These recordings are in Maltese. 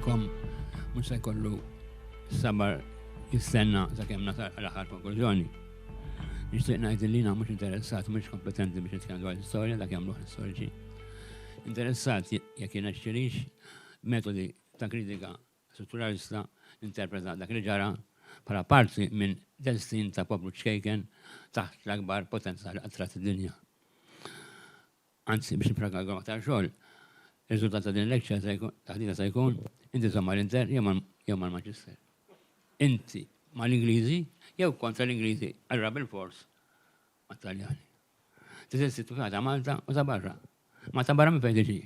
tagħkom mhux se jkollu sabar jistenna sakemm nasal l-aħħar konklużjoni. Nixtieq ngħid li jiena mhux interessat, mhux kompetenti biex nitkellem dwar l-istorja dak jagħmluh l-istoriċi. Interessat jekk jien nixtiex metodi ta' kritika strutturalista interpreta dak li ġara bħala parti minn destin ta' poplu ċkejken taħt l-akbar potenzjal qattrat id-dinja. Anzi, biex nipraga aktar xogħol, ir-riżultat ta' din il-lekċja taħdita se jkun inti somma l-Inter jew mal-Manchester. Inti mal-Ingliżi jew kontra l-Ingliżi għarra bil-fors mat-Taljani. Tiżessi ta' Malta u ta' barra. Ma ta' barra minn fejn tiġi.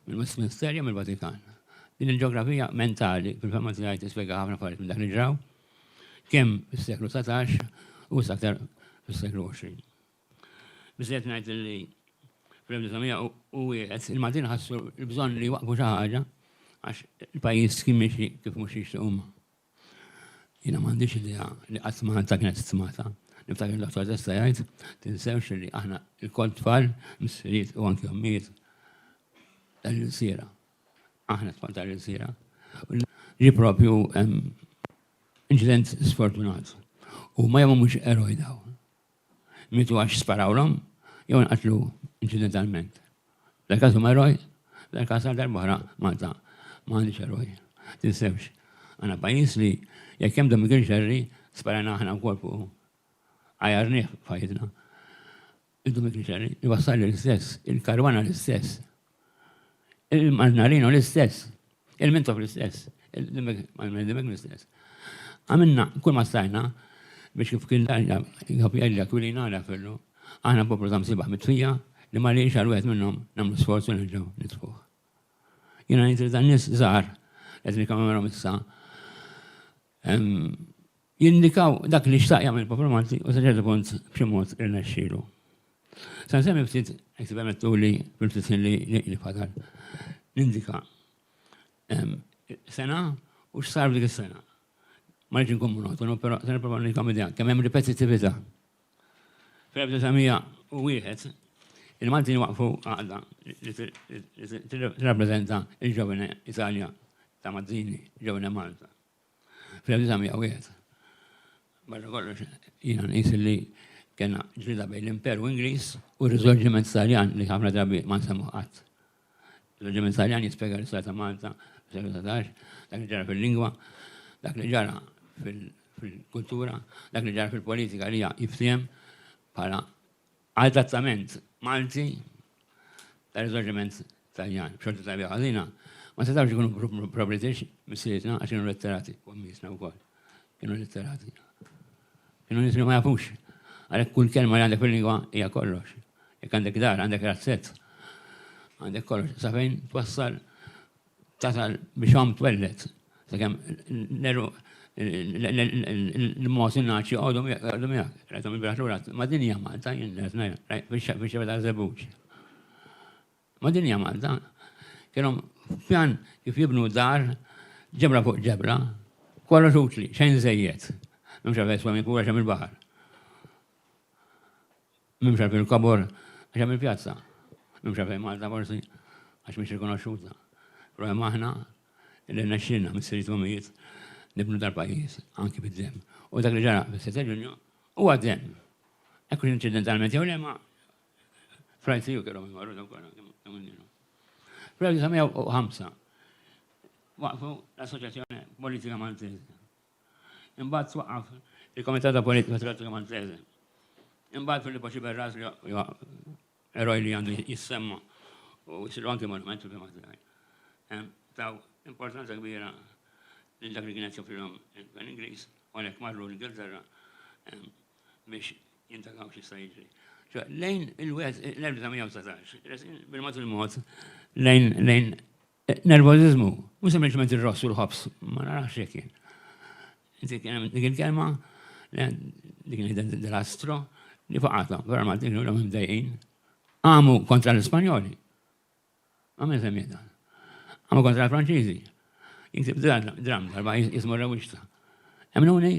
Mill-Westminster jew mill-Vatikan. Din il-ġeografija mentali fil-fema tiegħi tispjega ħafna affarijiet minn dak li ġraw kemm fis-seklu 19 u aktar fis-seklu 20. Biżejjed ngħid li fil-1901 il-Maltin ħassu l-bżonn li waqfu xi ħaġa għax il-pajjiż kien mixi kif mhux jixtieq huma. Jiena m'għandix idea li qatt Malta kienet stimata. Niftakar l-doktor testa jgħid tinsewx li aħna il-kol tfal missiriet u anke ommijiet tal-Ilsira. Aħna tfal tal-Ilsira. Ġi propju inċident sfortunat. U ma jemmu mhux eroj daw. Mitu għax sparawlhom jew nqatlu inċidentalment. Dak huma eroj, dak għal darba Malta m'għandix eroj. Tinsewx. Għandna pajjiż li jekk hemm Dominic Xerri sparajna aħna wkoll fuq għajarnieh fajtna. Il-Dominic Xerri iwassal l-istess, il-Karwana l-istess, il-Marnarino l-istess, il-Mintof l-istess, il-Dimek l-istess. Għamilna kull ma stajna biex kif kien l-għapjalla kulinara fellu, għana poplu ta' msibaħ mitfija li ma li xarwet minnom namlu sforzu nġaw nitfuħ. Jena nitri ta' nis zaħar, etni kamerom issa, jindikaw dak li xtaq jagħmel poplu Malti u saġerdu punt b'ximot irnexxielu. San semmi ftit jekk permettu li fil-ftit li fadal. Nindika sena u x'sar dik is-sena. Ma rridx inkun monotonu, però se nipprova nikom idea kemm hemm ripetittività. Fl-1901 il-Maltin waqfu għaqda li tirrappreżenta il-ġovene Italja ta' Mazzini, ġovene Malta. Fl-1901 barra kollox jiena nqis li kena ġlida bejn l-Imperu Ingliż u r-riżorġiment Taljan li ħafna drabi ma nsemmu qatt. Ir-riżorġiment Taljan jispjega l-istorja ta' Malta fis-seklu 19, dak li ġara fil-lingwa, dak li ġara fil-kultura, dak li ġara fil-politika li hija jiftiem bħala adattament Malti tar-riżorġiment Taljan. B'xorta tajba ħażina ma setgħux ikunu pro-British missierietna għax kienu letterati u mmiesna wkoll. Kienu letterati. Kienu nisri ma jafux. Għalek kull kelma li għandek fil-lingwa hija kollox. Jekk għandek dar, għandek razzett, għandek kollox. Sa fejn twassal tasal biex għam twellet. Sakemm l-mos innaċi għodu miegħek. Rajtom il-braħlurat. Ma din hija Malta, jien biex jibda żebuċ. Ma din hija Malta. Kienhom pjan kif jibnu dar ġebra fuq ġebra, kollox utli, xejn żejjed. Memx għal swimming pool għaxem il-bahar. Memx għal fil-kabor għaxem il-pjazza. Memx għal Malta forsi għax miex rikonoxxuta. Però hemm aħna li naxxilna mis-siriet umijiet nibnu dal-pajjiż anki bid-dem. U dak li ġara fis-7 Ġunju huwa dem. Ekku inċidentalment jew le ma frajtiju kellhom imorru daw kollha kemm innielu. Fl-1905 waqfu l-Assoċjazzjoni Politika Maltese. Imbagħad twaqqaf il-Komitata Politika Maltese. Imbagħad Filippo Ciberras li huwa eroj li għandu jissemma u jsiru anke monument fil-fema tiegħi. Taw importanza kbira lil dak li kienet joffrilhom il-Gvern Ingliż u għalhekk marru l-Ingilterra biex jintakaw x'jista' jiġri. Lejn l-1919, bil-mod il-mod, lejn nervozizmu, mhux sempliċement ir-ross u l-ħobs, ma narax hekk jien. Dik il-kelma, dik il-astro, li faqatla, vera ma dik l-għum imdejqin, għamu kontra l-Ispanjoli. Għamu semmieta. Għamu kontra l-Franċiżi. Jinktib dram, darba jismu r-rawixta. Għamnuni,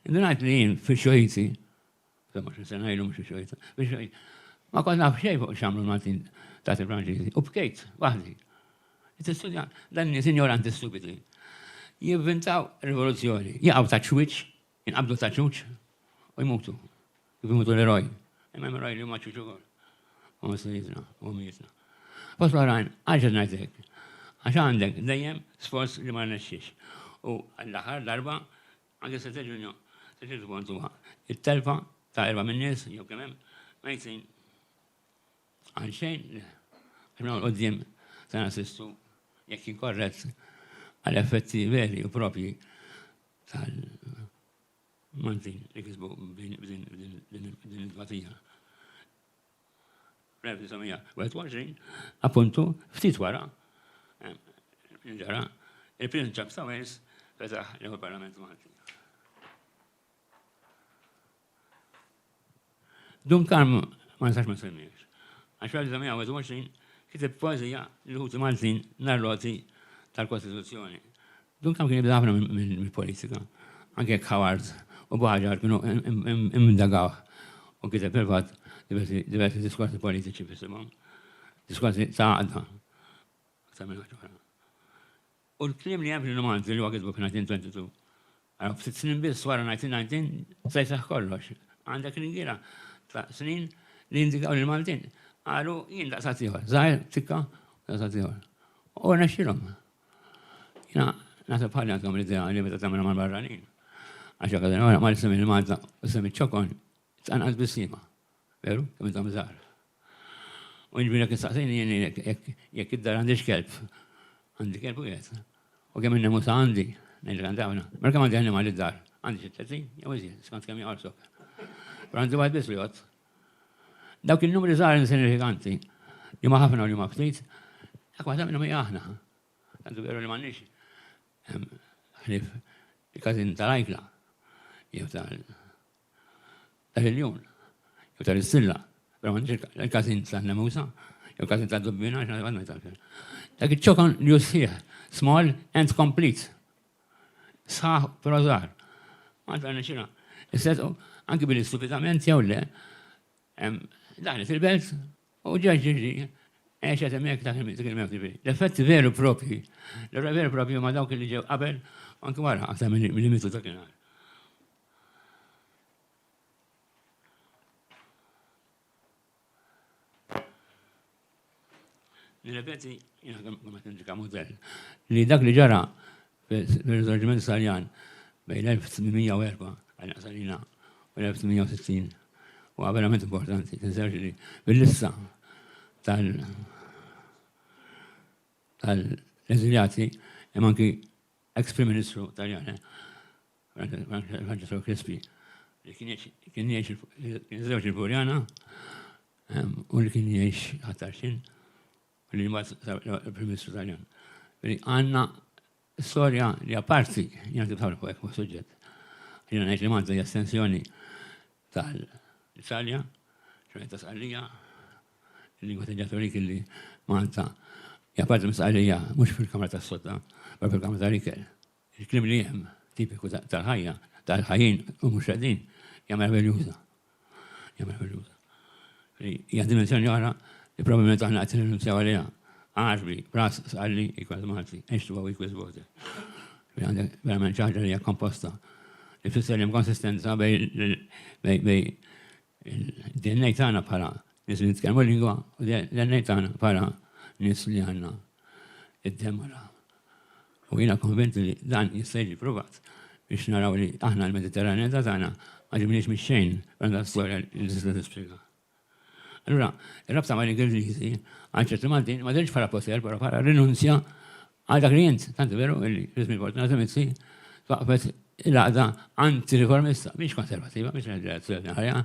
indunajt li jien fi xojti, mux sena ilu mux xojta, ma kont naf xej fuq xamlu l-Maltin taħt il-Franċiżi. U bkejt, waħdi. Tistudja, dan nies ignoranti stupidi. Jivvintaw rivoluzzjoni, jaqgħu ta' ċwiċ, jinqabdu ta' ċuċ, u jmutu. Kif jmutu l-eroj. Imma l-eroj li huma ċuċ ukoll. U mislitna, u mietna. Bos barajn, għaxa ngħidlek. Għax għandek dejjem sforz li ma rnexxiex. U l-aħħar darba, anke se Ġunju, se pontuha. It-telfa ta' 4 min-nies, jew kemm hemm, ma jtin għal xejn, għamlu l-qoddim ta' nassistu jekk inkorrett għal-effetti veri u propji tal-mantin li kisbu din il-batija. 1921, appuntu, ftit wara, ġara, il-Prince Charles ta' Wales fetaħ l-Parlament Malti. Duncan ma nistax ma semmiex. Għax 1921 kiteb poezija li ħuti Maltin narroti tal-Kostituzzjoni. Duncan kien jibda ħafna mill-politika. Anke Howard u Baħġar kienu imdagaw u kiteb privat diversi diskorsi politiċi bisimhom. Diskorsi ta' għadda. U l-klim li hemm fil-romanzi li huwa kitbu f'1922. Għaraw ftit snin biss wara 1919 se jseħħ kollox. Għandek ringira ta' snin li indikaw lil Maltin. Għalu jien daqsat ieħor, żgħir tikka daqsat ieħor. U nexxilhom. Jiena naħseb bħalli għandhom l-idea li meta tagħmilha mal-barranin. Għax hekk għadha ma semmi il-Malta u semmi ċokon tqanqas bis-sima. Veru? Kemm intom żgħar. U jiġri jekk istaqsejni jien jekk id-dar għandix kelb. Għandi kelb u qiegħed. U kemm in-nemusa għandi, ngħidlek għandi hawnna. Mela kemm għandi animal id-dar? Għandi xi 30 jew iżjed, skont kemm jaqorsok. Però għandi waħed biss li jgħod. Dawk il-numri żgħar insignifikanti, li ma ħafna u li ma ftit, dak waħda minnhom hija aħna. Tantu veru li m'għandniex ħlief il-każin tal-Ajkla, jew tal-Iljun, jew tal-Istilla, però m'għandniex il-każin tal-Nemusa, jew każin tal-Dubbina, għax għadna tal-Fejn. Dak iċ-ċokon li jussieħ, small and complete. Sħaħ però żgħar. Ma tagħna xira. Issetu anke bil-istupidament jew le, daħlet il-belt u ġeġġiġi, eċet emmek ta' il-mewt tibi. L-effetti veru propri, l-veru propri ma dawk li ġew qabel, anke wara, aktar mill-limitu ta' kienar. Nirrepeti, jina kama t-nġika modell, li dak li ġara fil-Risorġiment Saljan bejn l-1804 għal-Salina u l-1860 u verament importanti, tinsewx li bil-lissa tal-eżiljati hemm anki ex-Prim Ministru Taljana, Francesco Crispi, li kien jgħix il-Burjana u li kien jgħix ħattarxin u li mbagħad il-Prim Ministru Taljan. Għandna storja li apparti jgħan tibħawla fuq hekk suġġett. Jiena ngħid li Malta hija estensjoni tal-Italja, xorta ta' Sqallija, il-lingwa tal-Ġatorik li Malta hija parti mis-Sqallija mhux fil-Kamra tas-Sodda, ma fil-Kamra tal-Ikel. Il-klim li hemm tipiku tal-ħajja, tal-ħajjin u mhux qegħdin hija meraviljuża. Hija meraviljuża. Hija dimensjoni oħra li probabbilment aħna qed nirrinunzjaw għaliha. Għaxbi, bras Sqalli equals Malti, H2O equals water. Għandek verament ċaġa li hija komposta. Li fisser hemm konsistenza bej DNA tagħna bħala nies li nitkellmu l-lingwa u DNA tagħna bħala nies li għandna id-demora. U jiena konvinti li dan jista' jiġi provat biex naraw li aħna l-Mediterranea tagħna ma ġibniex mix-xejn bħala storja li tista' tispjega. Allura, il-rabta ma' l-Ingliżi għal ċertu Maltin ma dirġ bħala poter, però bħala rinunzja għal dak li jint, tanti veru, il-rizmi importanti mizzi, waqfet il-għada anti-riformista, biex konservativa, biex l-ġerazzjoni ħarja,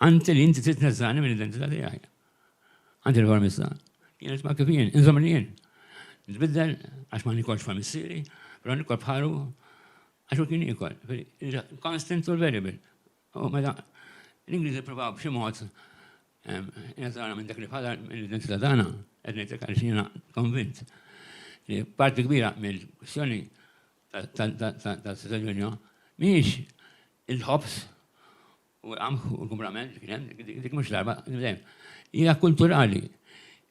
anti li inti titnezzani mill-identità tiegħi. Anti-riformista. Jien ma kif jien, inżomm li jien. Nitbiddel għax ma nikolx famissieri, però nikol bħalu għax u kien ikol. Constant u variable. U meta l-Ingliżi provaw b'xi mod jazana minn dak li bħala mill-identità tagħna, qed ngħidlek għaliex jiena konvint li parti kbira mill-kwistjoni tal-Sitwazzjoni mhijiex il-ħobs u l-qamħ u l-kumbrament li kien hemm, dik mhux darba, hija kulturali.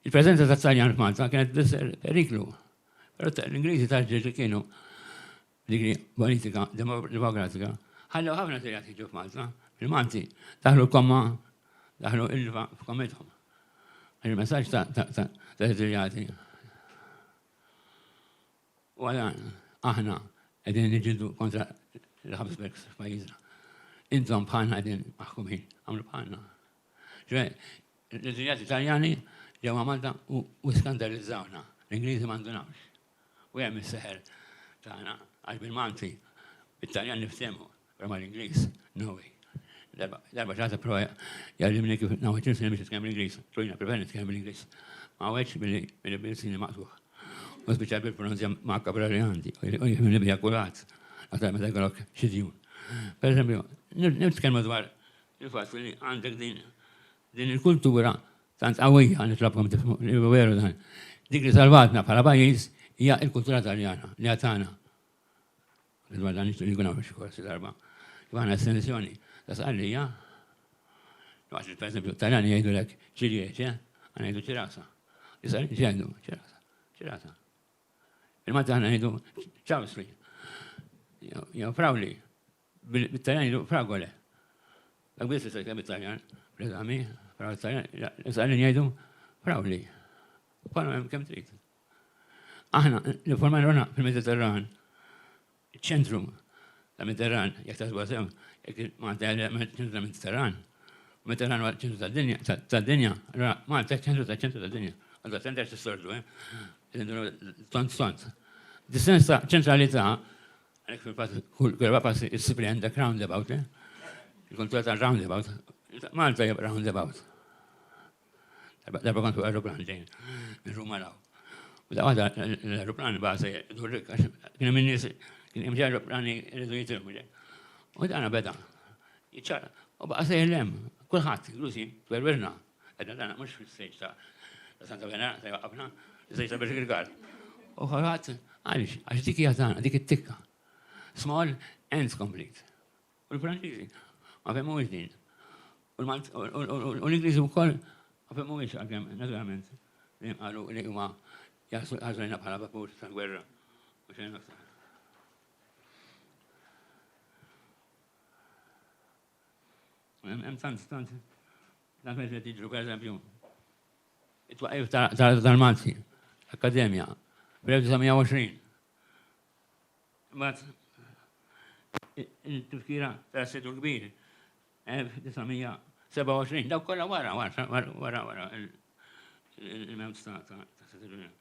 Il-preżenza tat-Taljan f'Malta kienet tisser periklu Però l-Ingliżi tal-ġeġi kienu dik politika demokratika. Ħallew ħafna serjati ġu f'Malta. Il-Malti daħlu l-komma, daħlu il-va f'kommithom. Il-messaġġ ta' serjati. U għadan, aħna qegħdin niġildu kontra l-Habsburgs f'pajjiżna. Intom bħalna qegħdin maħkumin, għamlu bħalna. ċoħe, l-ġirjati Italjani ġewwa Malta u skandalizzawna. L-Ingliżi m'għandunawx. U hemm is-seħer tagħna għax bil-Malti, bit-Taljan niftehmu, però mal-Ingliż, no way. Darba ġata prova jgħallimni kif nawħeċ nisimni biex nitkellem l-Ingliż. Trojna preveni nitkellem l-Ingliż. Ma għawħeċ bil-sini maqtuħ. U speċjal bil-pronunzja maqqa briljanti, u jifimni bija kurat. Għatta meta jkollok xidjun. Per esempio, nitkellmu dwar il-fatt li għandek din il-kultura tant qawwija nitlobkom tifhmu veru dan. Dik li salvatna bħala pajjiż hija l-kultura Taljana li għatana. Dwar dan nixtieq nkun hawn xi korsi darba. Kif għandna estensjoni ta' sqallija. Per esempio, Taljani jgħidulek ċirieċ, għana jgħidu ċirasa. Jisal jgħidu ċirasa. Il-Malti għana jgħidu ċawsli. Jew frawli. Bil-Taljan jgħidu fragole. Dak biss jisal bil-Taljan, bil-Taljan, l-Taljan jgħidu frawli. Pala kem trid. Aħna, l-formajna fil-Mediterran, ċentru ta' Mediterran, jek ta' sew, jek Malta ċentru ta' Mediterran, Mediterran huwa ċentru tad-dinja, allora Malta ċentru tad-dinja. Għadda t-tender t-stordu, tont. Distens ta' ċentralità, għalek fil-pat, kull passi il-sipri għandek roundabout, il-kultura ta' roundabout, Malta jib roundabout. Darba kontu aeroplan ġejn, minn Ruma law. U da' għada l-aeroplan baħsa durrik, kien minn nis, kien imġa aeroplani rridu jitilmu ġejn. U da' għana beda, jitċara, u baħsa jellem, kullħat, Lusi, twerwerna, għedna dana mux fil-sejġ ta' Santa Venera, ta' jwaqafna, il-sejġ ta' Berġirgar. U kullħat, għalix, għax dik jgħatana, dik it-tikka. Small ends complete. U l-Franċiżi, ma femmu din. U l-Ingliżi u koll, ma femmu għagħem, naturalment, għallu li huma għazlina bħala vapur ta' gwerra. U xejn aktar. Hemm tant mezzi tiġru, per eżempju, it-twaqif tal-Malti, Akkademja, fil-1920. Mbagħad il-tifkira tal-Sedu l-Kbir, 1927, daw kollha wara il-mewt ta' Sedu l-Kbir.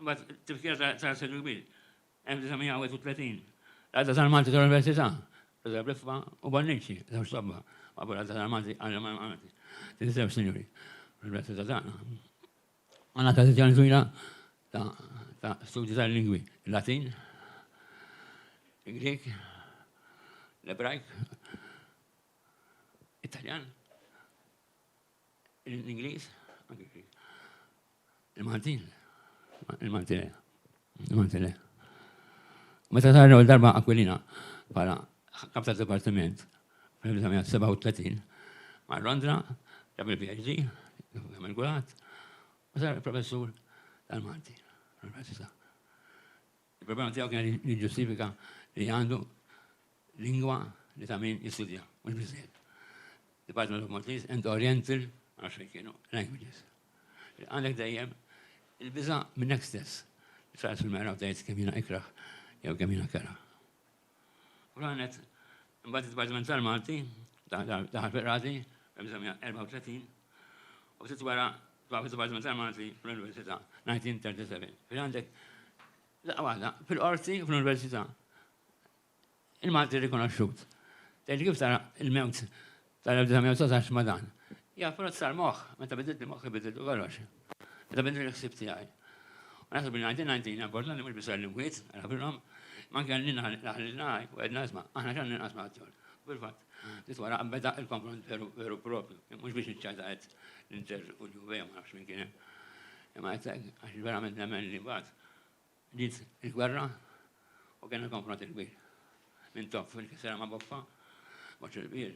Mbagħad il-tifkira tal-Sedu l-Kbir, 1931, l-għadda tal-Malti tal-Università, Bliffa u Bonnici, daw xtobba, għabur għadda tal-Malti għal-Malti. Tinsew, signori, l-Università tagħna. Għandna tradizzjoni twila ta' studi tal-lingwi, il-Latin, il-Grek, l-Ebrajk, Italjan, l-Ingliż, il-Maltin, il-Maltile. Meta tarrew il-darba Aquilina bħala kap ta' Dipartiment fl-1937 ma' Londra, ġab il-PhD, għamil gulat, u sar professur tal-Malti, l-Università. Il-problema tiegħu kien li ġustifika li għandu lingwa li ta' min jistudja, mhux biżżejjed. Department of Maltese and Oriental, għax kienu, languages. Għandek dejjem il-biża minnek stess. Sar fil-mera u tgħid kemm jiena ikraħ jew kemm jiena kera. U għanet, mbagħad id-Dipartiment tal-Malti, daħal fil-rati, 1934, u titwara fil-Dipartiment tal-Malti fl-Università, 1937. Fil-għandek, fil-qorti fl-Università, il-Malti rikonoxxut. Tgħid kif tara il-mewt tal-1919 ma' dan. Ja, però sar moħħ, meta bidilt il-moħħ bidilt u kollox. Meta bidilt il-ħsieb tiegħi. U naħseb bil-1919 importanti mhux biss l-lingwiet, għalhom manke għalli naħli u għedna isma, aħna ġan ninqas maħtjol. Bil-fat, titwara beda il-kompront veru propju, mux biex nċajta għed l-inter u l-juveja ma nafx minn kienem. Imma għed għax verament nemmen li bat, ġit il-gwerra u kien il-kompront il-kbir. Minn top fil-kisera ma boffa, boċ il-kbir.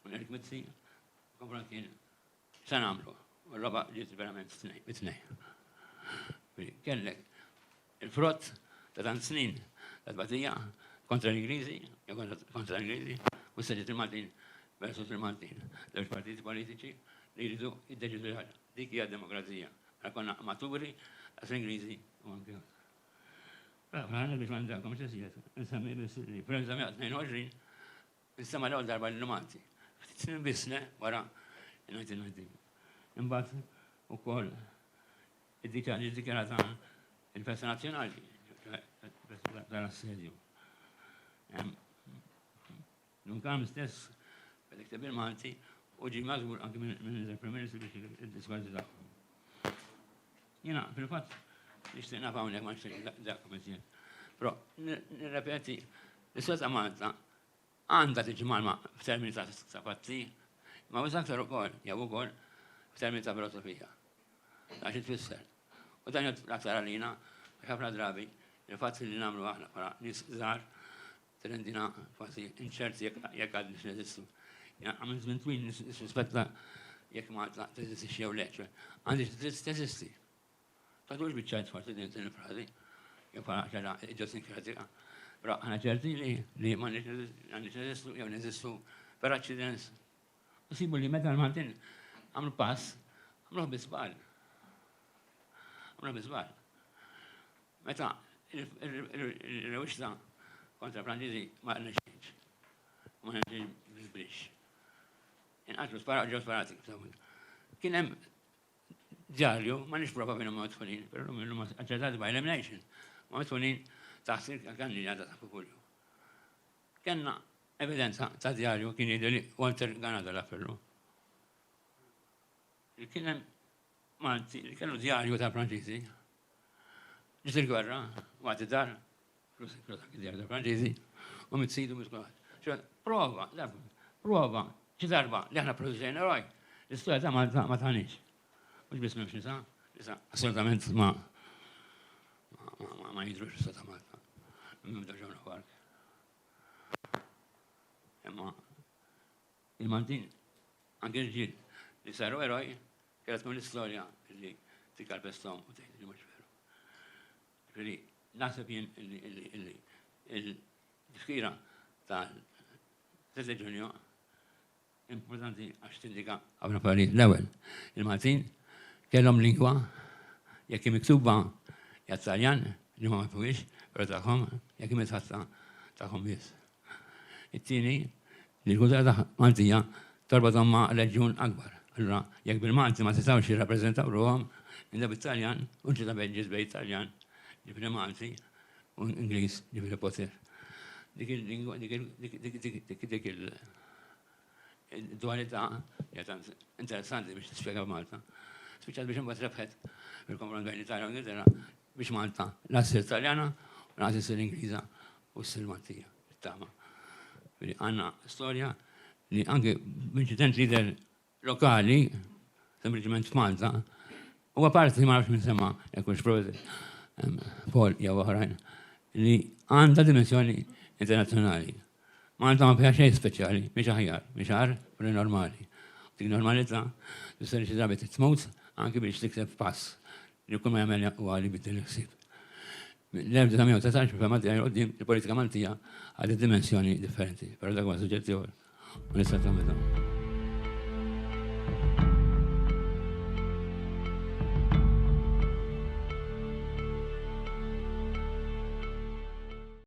U l-kmitzi, il-kompront kien san għamlu, u l-roba ġit verament bitnej. Kellek il-frott ta' tant snin ta' tbatija kontra l-Ingliżi, kontra l-Ingliżi, u s-seġet il-Maltin versus il-Maltin. Żewġ partiti politiċi li jridu jiddeċidu ħaġa. Dik hija demokrazija. Konna maturi għas l-Ingliżi u anke. Għana biex mandakom xesijiet, nsemmi bis li fl-1922 nsemma l-għol darba l-Numanti. Ftit snin bisne wara il-1990. Imbagħad ukoll id-dikjarata il-festa nazzjonali tal-assedju. Nunkam stess b'dik il-Malti u ġi mażgur anke minn il-Prim Ministru biex id-diskorsi tagħhom. Jiena fil-fatt nixtieq naf hawnhekk ma nixtieq dak miżjed. Però nirrepeti l-istess Malta għandha tiġi malma f'termini ta' pazzi, ma uż aktar ukoll jew ukoll f'termini ta' filosofija. Ta' xi tfisser. U dan l-aktar għalina ħafna drabi il-fatt li nagħmlu aħna bħala nies żgħar trendina quasi inċerti jekk għad biex neżistu. Għamil żmien twil nissuspetta jekk Malta teżisti jew le, għandi teżisti. Tadux biċċajt forsi din il-frażi, jew bħala ċara idiosinkratika. Però ħana ċerti li ma għandix neżistu jew neżistu per accidents. U sibu li meta l-Maltin għamlu pass, għamluh bisbal. Għamluh bisbal. Meta il-rewixta kontra Franċiżi ma rnexxiex. Ma rnexxiex bil-brix. Inqatlu ġew sparati. Kien hemm diarju, ma nix prova minnu ma tfunin, però minnu ma aċċettati by elimination. Ma tfunin taħt il-kandidata ta' Kupulju. Kenna evidenza ta' diarju kien jidher li Walter Ganada l-appellu. Kien hemm Malti li kellu diarju ta' Franċiżi. Ġiet il-gwerra, waqt id-dar, diarju ta' Franċiżi, u mitsidu miskulat. Prova, xi darba li aħna produċejna roj, l-istorja ta' Malta ma tagħniex. Mux bis memx nisa, assolutament ma jidrux nisa ta' Malta. Mim daġawna kwark. Imma il-Maltin, anke l-ġil, li saru eroj, kienet tkun l-istorja li tikkalpestom u tgħid li mhux veru. Ġifieri naħseb jien il-tifkira tal-3 Ġunju importanti għax tindika ħafna affarijiet. L-ewwel, il-Maltin kellhom lingwa jekk miktuba hija Taljan li ma mifhuwiex, però tagħhom jekk mitħatta tagħhom biss. It-tieni li l-kultura Maltija torbodhom ma' reġjun akbar. Allura jekk bil-Malti ma tistgħux jirrappreżentaw ruhom inda bit-Taljan u ġita beġġiż bejn Taljan ġifieri Malti u Ingliż ġifieri poter. Dik il-lingwa dik il-dualità hija interessanti biex tispjega Malta. Speċjal biex imbagħad rebħet bil-konfront bejn Italja u Ingilterra biex Malta l-assir Taljana u l-assir Ingliża u s-sir Maltija. Tama. Għandna storja li anke b'inċident lider lokali, sempliċement f'Malta, huwa parti ma nafx minn semma jekk hux Paul jew oħrajn, li għandha dimensjoni internazzjonali. Malta ma fiha xejn speċjali, mhix aħjar, mhix ħar, però normali. Dik normalità tista' xi drabi titmut anke biex tikseb pass li kull ma jagħmel huwa li biddel il-ħsieb. L-1919 fil-Maltija qudiem il-politika Maltija għadha dimensjoni differenti, però dak huwa suġġett ieħor. U nista' tagħmel